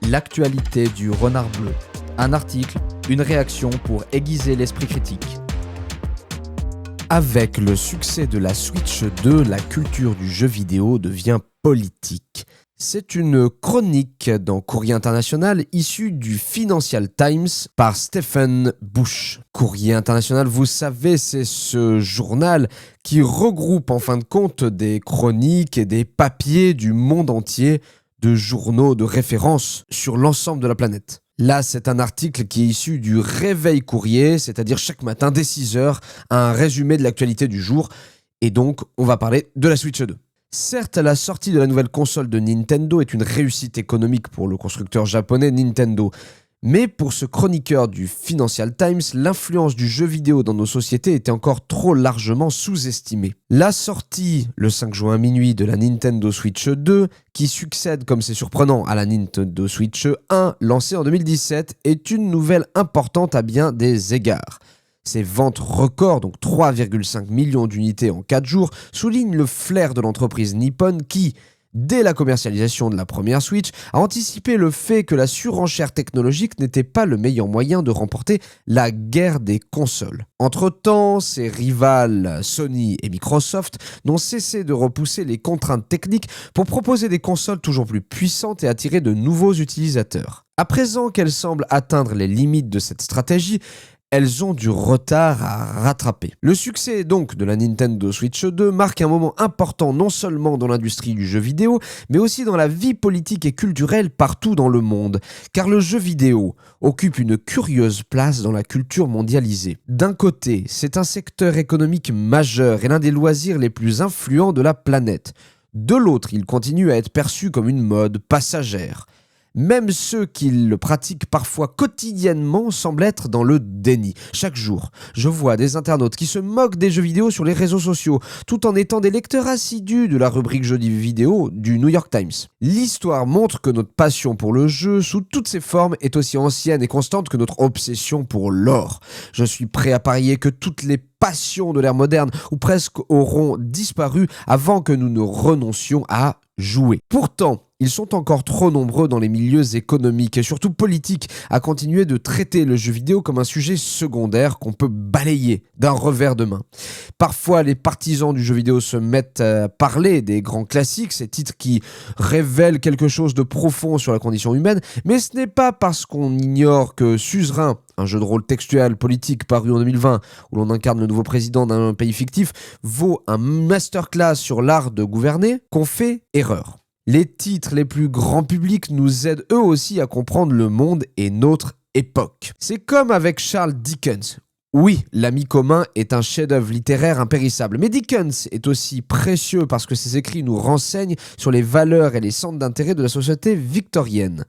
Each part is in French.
L'actualité du renard bleu. Un article, une réaction pour aiguiser l'esprit critique. Avec le succès de la Switch 2, la culture du jeu vidéo devient politique. C'est une chronique dans Courrier International issue du Financial Times par Stephen Bush. Courrier International, vous savez, c'est ce journal qui regroupe en fin de compte des chroniques et des papiers du monde entier, de journaux de référence sur l'ensemble de la planète. Là, c'est un article qui est issu du Réveil Courrier, c'est-à-dire chaque matin dès 6h, un résumé de l'actualité du jour. Et donc, on va parler de la Switch 2. Certes, la sortie de la nouvelle console de Nintendo est une réussite économique pour le constructeur japonais Nintendo. Mais pour ce chroniqueur du Financial Times, l'influence du jeu vidéo dans nos sociétés était encore trop largement sous-estimée. La sortie, le 5 juin à minuit, de la Nintendo Switch 2, qui succède, comme c'est surprenant, à la Nintendo Switch 1, lancée en 2017, est une nouvelle importante à bien des égards. Ces ventes records, donc 3,5 millions d'unités en 4 jours, soulignent le flair de l'entreprise Nippon qui, dès la commercialisation de la première Switch, a anticipé le fait que la surenchère technologique n'était pas le meilleur moyen de remporter la guerre des consoles. Entre-temps, ses rivales Sony et Microsoft n'ont cessé de repousser les contraintes techniques pour proposer des consoles toujours plus puissantes et attirer de nouveaux utilisateurs. À présent qu'elles semblent atteindre les limites de cette stratégie, elles ont du retard à rattraper. Le succès donc de la Nintendo Switch 2 marque un moment important non seulement dans l'industrie du jeu vidéo, mais aussi dans la vie politique et culturelle partout dans le monde, car le jeu vidéo occupe une curieuse place dans la culture mondialisée. D'un côté, c'est un secteur économique majeur et l'un des loisirs les plus influents de la planète. De l'autre, il continue à être perçu comme une mode passagère. Même ceux qui le pratiquent parfois quotidiennement semblent être dans le déni. Chaque jour, je vois des internautes qui se moquent des jeux vidéo sur les réseaux sociaux, tout en étant des lecteurs assidus de la rubrique jeux vidéo du New York Times. L'histoire montre que notre passion pour le jeu, sous toutes ses formes, est aussi ancienne et constante que notre obsession pour l'or. Je suis prêt à parier que toutes les passions de l'ère moderne, ou presque, auront disparu avant que nous ne renoncions à jouer. Pourtant, ils sont encore trop nombreux dans les milieux économiques et surtout politiques à continuer de traiter le jeu vidéo comme un sujet secondaire qu'on peut balayer d'un revers de main. Parfois, les partisans du jeu vidéo se mettent à parler des grands classiques, ces titres qui révèlent quelque chose de profond sur la condition humaine, mais ce n'est pas parce qu'on ignore que Suzerain, un jeu de rôle textuel politique paru en 2020 où l'on incarne le nouveau président d'un pays fictif, vaut un masterclass sur l'art de gouverner, qu'on fait erreur. Les titres les plus grand public nous aident eux aussi à comprendre le monde et notre époque. C'est comme avec Charles Dickens. Oui, L'Ami commun est un chef-d'œuvre littéraire impérissable, mais Dickens est aussi précieux parce que ses écrits nous renseignent sur les valeurs et les centres d'intérêt de la société victorienne.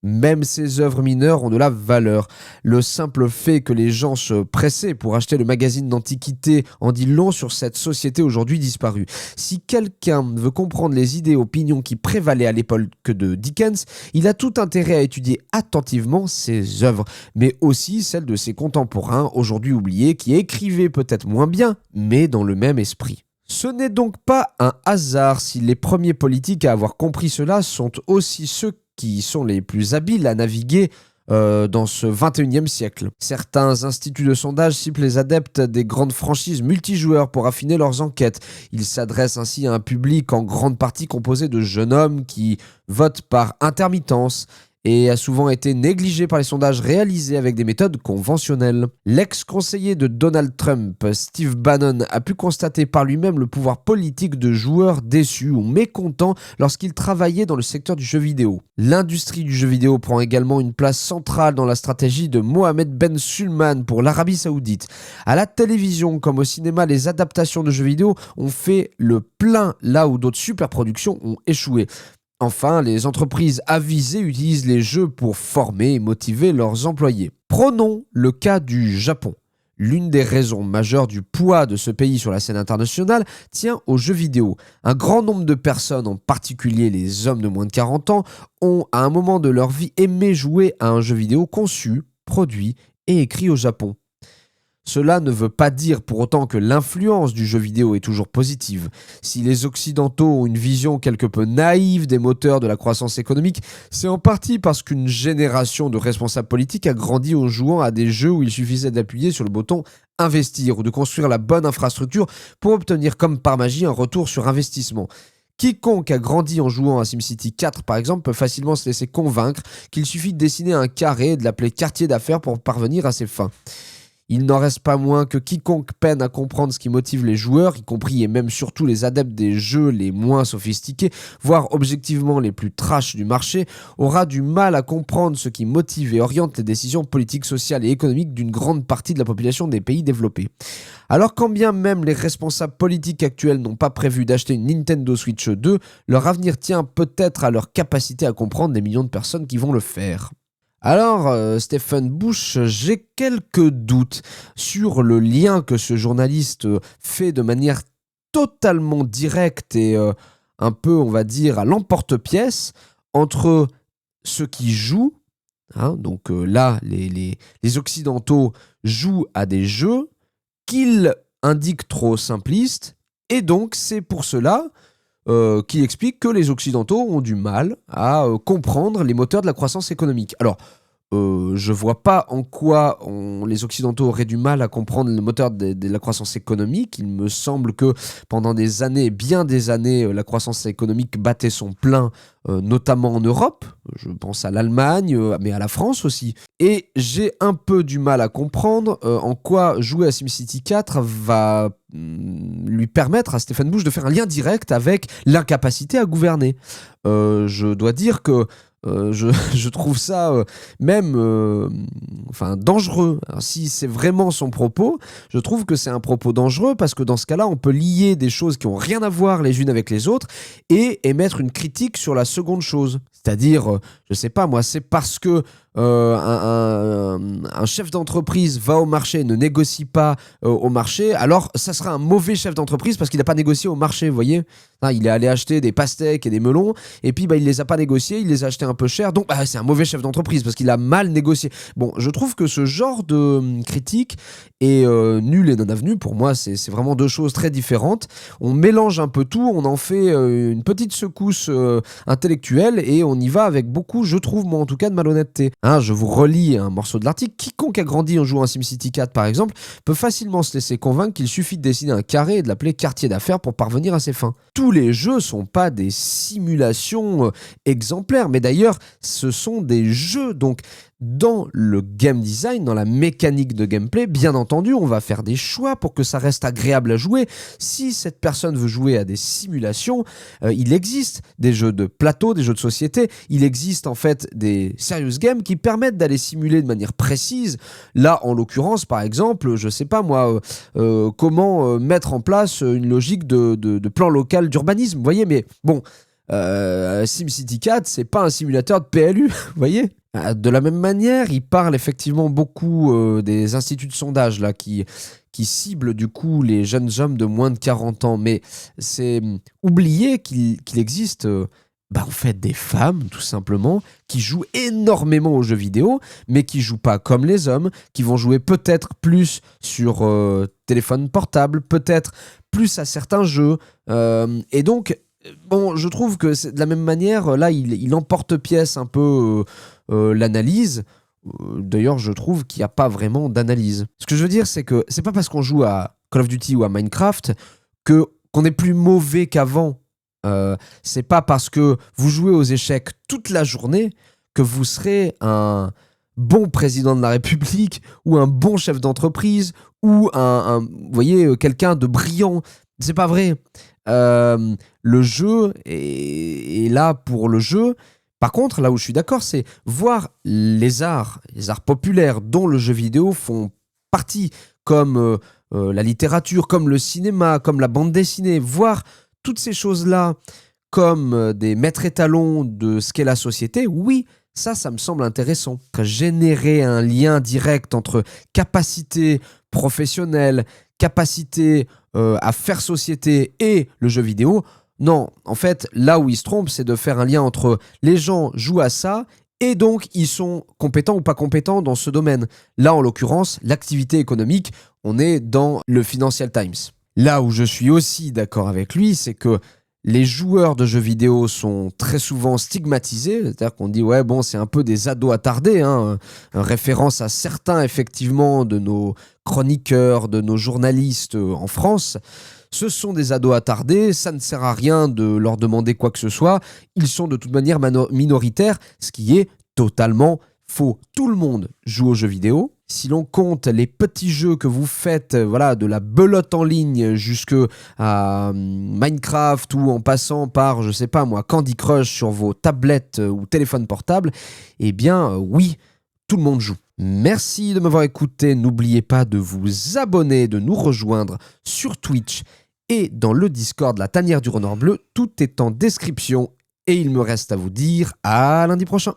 Même ces œuvres mineures ont de la valeur. Le simple fait que les gens se pressaient pour acheter le magazine d'antiquité en dit long sur cette société aujourd'hui disparue. Si quelqu'un veut comprendre les idées et opinions qui prévalaient à l'époque de Dickens, il a tout intérêt à étudier attentivement ses œuvres, mais aussi celles de ses contemporains aujourd'hui oubliés qui écrivaient peut-être moins bien, mais dans le même esprit. Ce n'est donc pas un hasard si les premiers politiques à avoir compris cela sont aussi ceux qui sont les plus habiles à naviguer dans ce 21e siècle. Certains instituts de sondage ciblent les adeptes des grandes franchises multijoueurs pour affiner leurs enquêtes. Ils s'adressent ainsi à un public en grande partie composé de jeunes hommes qui votent par intermittence et a souvent été négligé par les sondages réalisés avec des méthodes conventionnelles. L'ex-conseiller de Donald Trump, Steve Bannon, a pu constater par lui-même le pouvoir politique de joueurs déçus ou mécontents lorsqu'il travaillait dans le secteur du jeu vidéo. L'industrie du jeu vidéo prend également une place centrale dans la stratégie de Mohammed Ben Sulman pour l'Arabie Saoudite. À la télévision comme au cinéma, les adaptations de jeux vidéo ont fait le plein là où d'autres superproductions ont échoué. Enfin, les entreprises avisées utilisent les jeux pour former et motiver leurs employés. Prenons le cas du Japon. L'une des raisons majeures du poids de ce pays sur la scène internationale tient aux jeux vidéo. Un grand nombre de personnes, en particulier les hommes de moins de 40 ans, ont à un moment de leur vie aimé jouer à un jeu vidéo conçu, produit et écrit au Japon. Cela ne veut pas dire pour autant que l'influence du jeu vidéo est toujours positive. Si les Occidentaux ont une vision quelque peu naïve des moteurs de la croissance économique, c'est en partie parce qu'une génération de responsables politiques a grandi en jouant à des jeux où il suffisait d'appuyer sur le bouton investir ou de construire la bonne infrastructure pour obtenir comme par magie un retour sur investissement. Quiconque a grandi en jouant à SimCity 4 par exemple peut facilement se laisser convaincre qu'il suffit de dessiner un carré et de l'appeler quartier d'affaires pour parvenir à ses fins. Il n'en reste pas moins que quiconque peine à comprendre ce qui motive les joueurs, y compris et même surtout les adeptes des jeux les moins sophistiqués, voire objectivement les plus trash du marché, aura du mal à comprendre ce qui motive et oriente les décisions politiques, sociales et économiques d'une grande partie de la population des pays développés. Alors quand bien même les responsables politiques actuels n'ont pas prévu d'acheter une Nintendo Switch 2, leur avenir tient peut-être à leur capacité à comprendre les millions de personnes qui vont le faire. Alors, Stephen Bush, j'ai quelques doutes sur le lien que ce journaliste fait de manière totalement directe et un peu, on va dire, à l'emporte-pièce entre ceux qui jouent, hein, donc là, les Occidentaux jouent à des jeux qu'il indique trop simplistes, et donc c'est pour cela qui explique que les Occidentaux ont du mal à comprendre les moteurs de la croissance économique. Alors, je vois pas en quoi les Occidentaux auraient du mal à comprendre le moteur de la croissance économique. Il me semble que pendant des années, bien des années, la croissance économique battait son plein, notamment en Europe. Je pense à l'Allemagne, mais à la France aussi. Et j'ai un peu du mal à comprendre en quoi jouer à SimCity 4 va lui permettre à Stephen Bush de faire un lien direct avec l'incapacité à gouverner. Je dois dire que je trouve ça même dangereux. Alors, si c'est vraiment son propos, je trouve que c'est un propos dangereux parce que dans ce cas-là, on peut lier des choses qui n'ont rien à voir les unes avec les autres et émettre une critique sur la seconde chose. C'est-à-dire, je sais pas moi, c'est parce que un chef d'entreprise va au marché et ne négocie pas au marché, alors ça sera un mauvais chef d'entreprise parce qu'il n'a pas négocié au marché, vous voyez. Il est allé acheter des pastèques et des melons, et puis il les a pas négociés, il les a achetés un peu cher, donc c'est un mauvais chef d'entreprise parce qu'il a mal négocié. Bon, je trouve que ce genre de critique est nul et non avenu. Pour moi, c'est vraiment deux choses très différentes. On mélange un peu tout, on en fait une petite secousse intellectuelle, et on y va avec beaucoup, je trouve, moi en tout cas, de malhonnêteté. Je vous relis un morceau de l'article. Quiconque a grandi en jouant à SimCity 4 par exemple peut facilement se laisser convaincre qu'il suffit de dessiner un carré et de l'appeler quartier d'affaires pour parvenir à ses fins. Tous les jeux sont pas des simulations exemplaires, mais d'ailleurs ce sont des jeux, donc dans le game design, dans la mécanique de gameplay, bien entendu, on va faire des choix pour que ça reste agréable à jouer. Si cette personne veut jouer à des simulations, il existe des jeux de plateau, des jeux de société, il existe en fait des serious games qui permettent d'aller simuler de manière précise. Là, en l'occurrence, par exemple, je sais pas moi, comment mettre en place une logique de plan local d'urbanisme, vous voyez, mais bon... SimCity 4, c'est pas un simulateur de PLU, vous voyez. De la même manière, il parle effectivement beaucoup des instituts de sondage là, qui ciblent du coup les jeunes hommes de moins de 40 ans, mais c'est oublier qu'il existe en fait des femmes tout simplement qui jouent énormément aux jeux vidéo, mais qui jouent pas comme les hommes, qui vont jouer peut-être plus sur téléphone portable, peut-être plus à certains jeux, et donc bon, je trouve que c'est de la même manière, là, il emporte-pièce un peu l'analyse. D'ailleurs, je trouve qu'il n'y a pas vraiment d'analyse. Ce que je veux dire, c'est que c'est pas parce qu'on joue à Call of Duty ou à Minecraft qu'on est plus mauvais qu'avant. C'est pas parce que vous jouez aux échecs toute la journée que vous serez un bon président de la République ou un bon chef d'entreprise ou vous voyez, quelqu'un de brillant. C'est pas vrai. Le jeu est là pour le jeu. Par contre, là où je suis d'accord, c'est voir les arts populaires dont le jeu vidéo font partie, comme la littérature, comme le cinéma, comme la bande dessinée, voir toutes ces choses-là comme des maîtres étalons de ce qu'est la société, oui, ça me semble intéressant. Générer un lien direct entre capacité professionnelle, capacité à faire société et le jeu vidéo, non, en fait, là où il se trompe, c'est de faire un lien entre les gens jouent à ça et donc ils sont compétents ou pas compétents dans ce domaine. Là, en l'occurrence, l'activité économique, on est dans le Financial Times. Là où je suis aussi d'accord avec lui, c'est que les joueurs de jeux vidéo sont très souvent stigmatisés, c'est-à-dire qu'on dit ouais bon c'est un peu des ados attardés, référence à certains effectivement de nos chroniqueurs, de nos journalistes en France. Ce sont des ados attardés, ça ne sert à rien de leur demander quoi que ce soit, ils sont de toute manière minoritaires, ce qui est totalement faux. Tout le monde joue aux jeux vidéo. Si l'on compte les petits jeux que vous faites, voilà, de la belote en ligne jusqu'à Minecraft ou en passant par, je sais pas moi, Candy Crush sur vos tablettes ou téléphones portables, eh bien oui, tout le monde joue. Merci de m'avoir écouté. N'oubliez pas de vous abonner, de nous rejoindre sur Twitch et dans le Discord La Tanière du Renard Bleu. Tout est en description et il me reste à vous dire à lundi prochain.